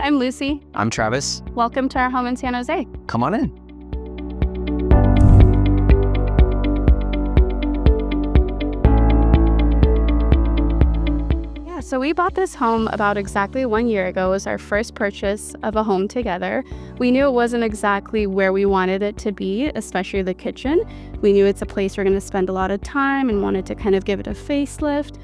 I'm Lucy. I'm Travis. Welcome to our home in San Jose. Come on in. So we bought this home about exactly 1 year ago. It was our first purchase of a home together. We knew it wasn't exactly where we wanted it to be, especially the kitchen. We knew it's a place we're going to spend a lot of time and wanted to kind of give it a facelift.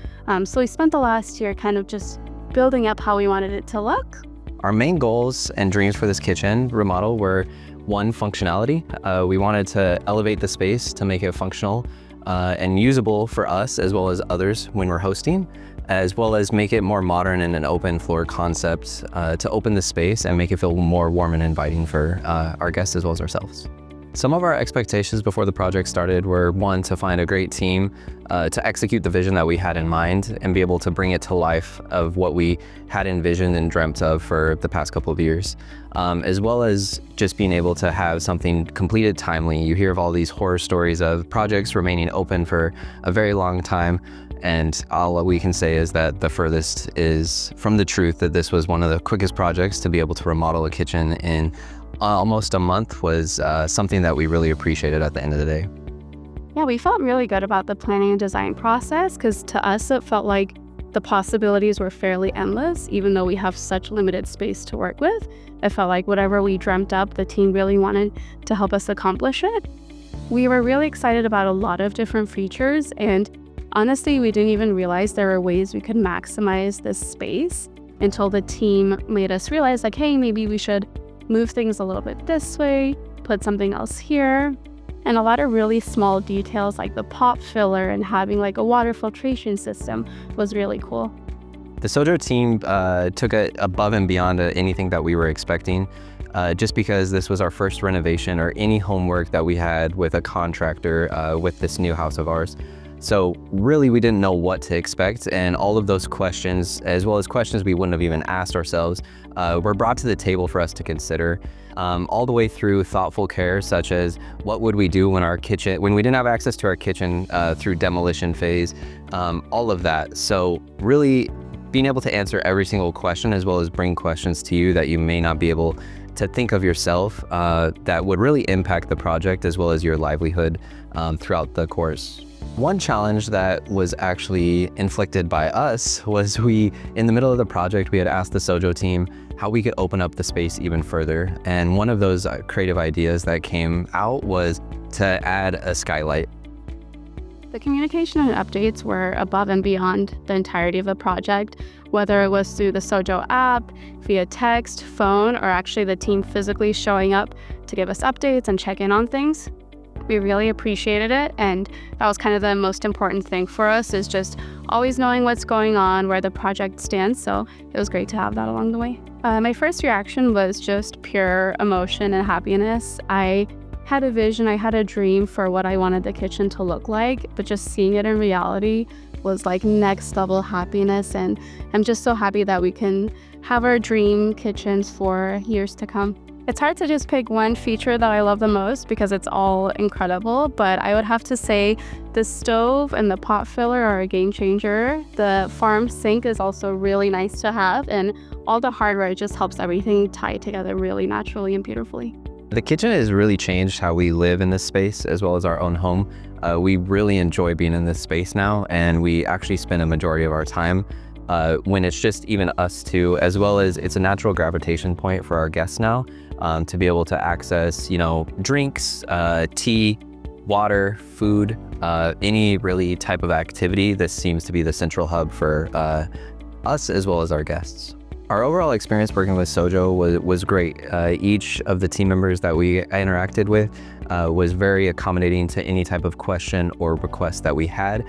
So we spent the last year kind of just building up how we wanted it to look. Our main goals and dreams for this kitchen remodel were, one, functionality. We wanted to elevate the space to make it functional and usable for us as well as others when we're hosting, as well as make it more modern and an open floor concept to open the space and make it feel more warm and inviting for our guests as well as ourselves. Some of our expectations before the project started were, one, to find a great team to execute the vision that we had in mind and be able to bring it to life of what we had envisioned and dreamt of for the past couple of years, as well as just being able to have something completed timely. You hear of all these horror stories of projects remaining open for a very long time, and all we can say is that the furthest is from the truth that this was one of the quickest projects to be able to remodel a kitchen in almost a month was something that we really appreciated at the end of the day. Yeah, we felt really good about the planning and design process because to us it felt like the possibilities were fairly endless. Even though we have such limited space to work with, it felt like whatever we dreamt up, the team really wanted to help us accomplish it. We were really excited about a lot of different features, and honestly, we didn't even realize there were ways we could maximize this space until the team made us realize, like, hey, maybe we should move things a little bit this way, put something else here. And a lot of really small details like the pop filler and having like a water filtration system was really cool. The SOJO team took it above and beyond anything that we were expecting, just because this was our first renovation or any homework that we had with a contractor with this new house of ours. So really, we didn't know what to expect, and all of those questions, as well as questions we wouldn't have even asked ourselves, were brought to the table for us to consider, all the way through thoughtful care, such as what would we do when we didn't have access to our kitchen through demolition phase, all of that. So really being able to answer every single question, as well as bring questions to you that you may not be able to think of yourself, that would really impact the project as well as your livelihood throughout the course. One challenge that was actually inflicted by us was in the middle of the project, we had asked the SOJO team how we could open up the space even further. And one of those creative ideas that came out was to add a skylight. The communication and updates were above and beyond the entirety of the project, whether it was through the SOJO app, via text, phone, or actually the team physically showing up to give us updates and check in on things. We really appreciated it, and that was kind of the most important thing for us, is just always knowing what's going on, where the project stands, so it was great to have that along the way. My first reaction was just pure emotion and happiness. I had a vision, I had a dream for what I wanted the kitchen to look like, but just seeing it in reality was like next level happiness, and I'm just so happy that we can have our dream kitchens for years to come. It's hard to just pick one feature that I love the most because it's all incredible, but I would have to say the stove and the pot filler are a game changer. The farm sink is also really nice to have, and all the hardware just helps everything tie together really naturally and beautifully. The kitchen has really changed how we live in this space as well as our own home. We really enjoy being in this space now, and we actually spend a majority of our time when it's just even us two, as well as it's a natural gravitation point for our guests now, to be able to access, drinks, tea, water, food, any really type of activity. This seems to be the central hub for us as well as our guests. Our overall experience working with SOJO was great. Each of the team members that we interacted with was very accommodating to any type of question or request that we had,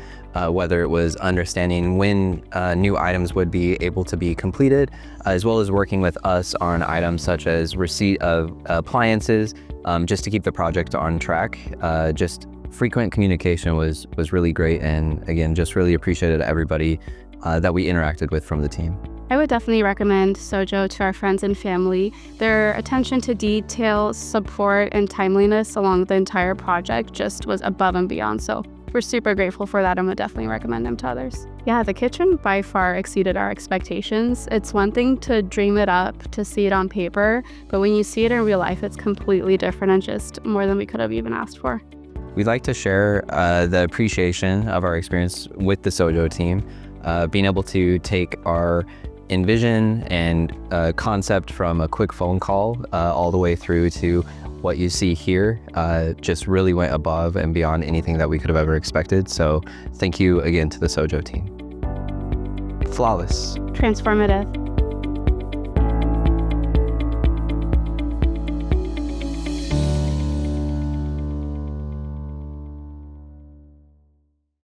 whether it was understanding when new items would be able to be completed, as well as working with us on items such as receipt of appliances, just to keep the project on track. Just frequent communication was really great, and again, just really appreciated everybody that we interacted with from the team. I would definitely recommend SOJO to our friends and family. Their attention to detail, support, and timeliness along the entire project just was above and beyond. So we're super grateful for that and would definitely recommend them to others. Yeah, the kitchen by far exceeded our expectations. It's one thing to dream it up, to see it on paper, but when you see it in real life, it's completely different and just more than we could have even asked for. We'd like to share the appreciation of our experience with the SOJO team, being able to take our envision and concept from a quick phone call all the way through to what you see here just really went above and beyond anything that we could have ever expected. So thank you again to the SOJO team. Flawless. Transformative.